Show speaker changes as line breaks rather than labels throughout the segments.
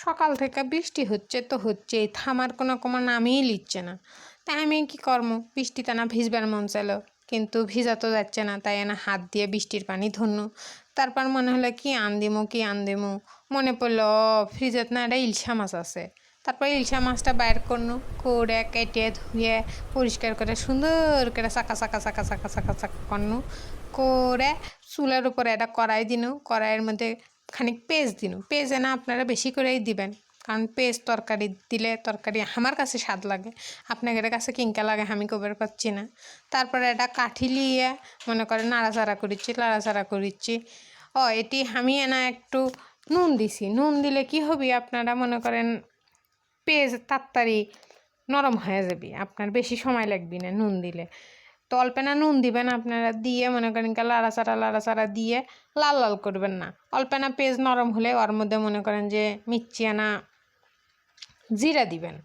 সকাল থেকে বৃষ্টি হচ্ছে তো হচ্ছেই, থামার কোনো নামই লিচ্ছে না। তাই আমি কি করব, বৃষ্টিতে না ভিজবার মন চাইলো, কিন্তু ভিজা তো যাচ্ছে না। তাই না হাত দিয়ে বৃষ্টির পানি ধরনু। তারপর মনে হলো কি আন দিমু। মনে পড়লো ফ্রিজত না একটা ইলশা মাছ আছে। তারপর ইলশা মাছটা বাইর করে কেটে ধুয়ে পরিষ্কার করে সুন্দর করে চাকা করে চুলার উপরে একটা কড়াই দিনু। কড়াইয়ের মধ্যে খানিক পেঁয়াজ দিনু। পেঁয়াজে না আপনারা বেশি করেই দিবেন, কারণ পেঁয়াজ তরকারি দিলে তরকারি আমার কাছে স্বাদ লাগে, আপনাদের কাছে কিংকা লাগে আমি কবার পাচ্ছি না। তারপরে একটা কাঠি লিয়ে মনে করেন নাড়াচাড়া করিচ্ছি। এটি আমি না একটু নুন দিছি। নুন দিলে কি হবে, আপনারা মনে করেন পেঁয়াজ তাড়াতাড়ি নরম হয়ে যাবে, আপনার বেশি সময় লাগবে না নুন দিলে। তো অল্প না নুন দিবেন আপনারা, দিয়ে মনে করেন লাড়াচাড়া দিয়ে লাল লাল করবেন না। অল্প না পেঁয়াজ নরম হলে ওর মধ্যে মনে করেন যে মিচ্ছিয়ানা জিরা দিবেন।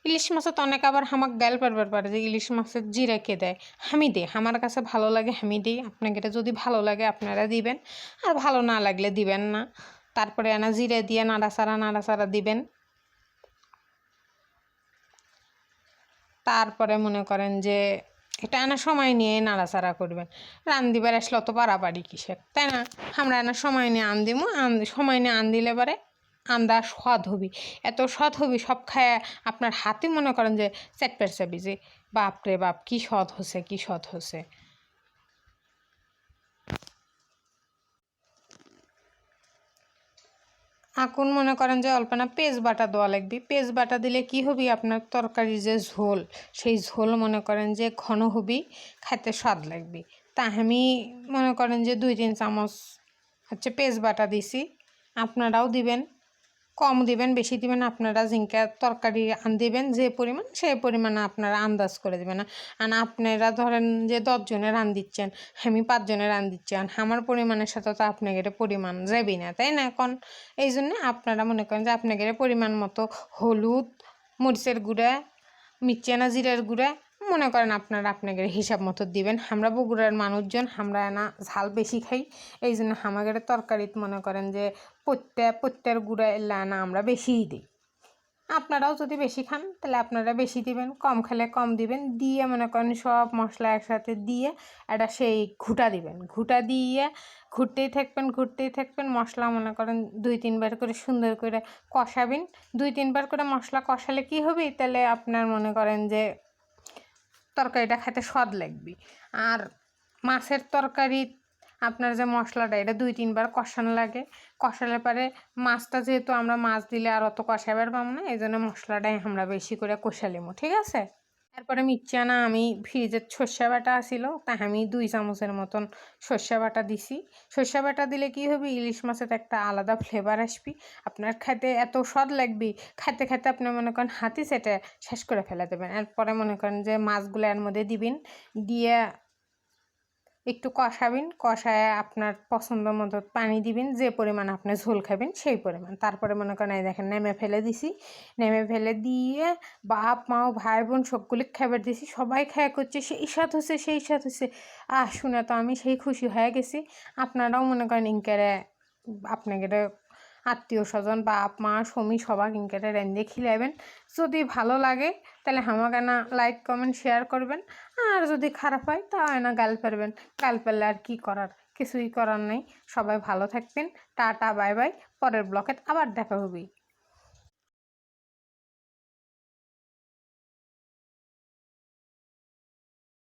ইলিশ মাছত অনেক আবার হামাক গাল পারবার পারে যে ইলিশ মাছের জিরা কে দেয়, আমি দিই। আমার কাছে ভালো লাগে আমি দিই। আপনাকে যদি ভালো লাগে আপনারা দিবেন, আর ভালো না লাগলে দিবেন না। তারপরে জিরা দিয়ে নাড়াচাড়া দিবেন। তারপরে মনে করেন যে এটা সময় নিয়ে নাড়াচাড়া করবেন। রান্দিবার আসলে অত পারাপারি কিসের, তাই না? আমরা সময় নিয়ে সময় নিয়ে দিলে পরে আন্দা স্বাদ হবি, এত স্বাদ হবি সব খায় আপনার হাতে মনে করেন যে চেটপেট চাবি যে বাপ রে বাপ কি স্বাদ হচ্ছে। এখন মনে করেন যে অল্প না পেঁয়াজ বাটা দেওয়া লাগবে। পেঁয়াজ বাটা দিলে কি হবি, আপনার তরকারির যে ঝোল, সেই ঝোল মনে করেন যে ঘন হবি, খাইতে স্বাদ লাগবে। তা আমি মনে করেন যে 2-3 চামচ পেঁয়াজ বাটা দিছি। আপনারাও দিবেন, কম দিবেন বেশি দিবেন, আপনারা জিঙ্কা তরকারি দিবেন যে পরিমাণ সেই পরিমাণে আপনারা আন্দাজ করে দেবেন। আর আপনারা ধরেন যে 10 জনের দিচ্ছেন, আমি 5 জনের দিচ্ছেন, আমার পরিমাণের সাথে তো আপনাদের পরিমাণ যাবেই না, তাই না? এখন এই জন্য আপনারা মনে করেন যে আপনাদের পরিমাণ মতো হলুদ, মরিচের গুঁড়া, মির্চি জিরার গুঁড়া মনে করেন আপনাদের হিসাব মতো দিবেন। আমরা বগুড়ার মানুষজন, আমরা ঝাল বেশি খাই, এই জন্য আমাদের তরকারিতে মনে করেন যে প্রত্যেক গুঁড়া এলা আমরা বেশিই দিই। আপনারাও যদি বেশি খান তাহলে আপনারা বেশি দিবেন, কম খেলে কম দিবেন। দিয়ে মনে করেন সব মশলা একসাথে দিয়ে একটা সেই ঘুটা দিবেন। ঘুটা দিয়ে ঘুরতেই থাকবেন। মশলা মনে করেন 2-3 বার করে সুন্দর করে কষাবেন। 2-3 বার করে মশলা কষালে কি হবে, তাহলে আপনার মনে করেন যে তরকারিটা খেতে স্বাদ লাগবে। আর মাছের তরকারি আপনার যে মশলাটা, এটা 2-3 বার কষানো লাগে। কষালে পরে মাছটা যেহেতু আমরা মাছ দিলে আর অত কষাবার পাবো না, এই জন্য মশলাটাই আমরা বেশি করে কষালিমো, ঠিক আছে? তারপরে মির্চানা আমি ফ্রিজের সর্ষে বাটা আসিল, তা আমি 2 চামচের মতন সর্ষে বাটা দিছি। সর্ষে বাটা দিলে কি হবে, ইলিশ মাছের একটা আলাদা ফ্লেভার আসবে, আপনার খেতে এত স্বাদ লাগবে। খেতে আপনি মনে করেন হাতি সেটা শেষ করে ফেলে দেবেন। এরপরে মনে করেন যে মাছগুলো এর মধ্যে দিবেন, দিয়ে একটু কষাবেন। কষায় আপনার পছন্দ মতো পানি দিবেন, যে পরিমাণ আপনি ঝোল খাবেন সেই পরিমাণ। তারপরে মনে করেন এই দেখেন নেমে ফেলে দিয়ে বাপ মাও ভাই বোন সবগুলি খাবার দিছি, সবাই খাওয়া করছে, সেই স্বাদ হচ্ছে। শুনে তো আমি সেই খুশি হয়ে গেছি। আপনারাও মনে করেন ইনকারে আপনাদের আত্মীয় স্বজন বাপ মা স্বামী সবাই ইনকারে রেঁধে খিলাবেন। যদি ভালো লাগে তাহলে আমাকে লাইক কমেন্ট শেয়ার করবেন, আর যদি খারাপ হয় তাহলে গাল পারবেন। গাল পারলে আর কি করার, কিছুই করার নেই। সবাই ভালো থাকবেন। Tata bye bye. পরের ব্লকে আবার দেখা হবে।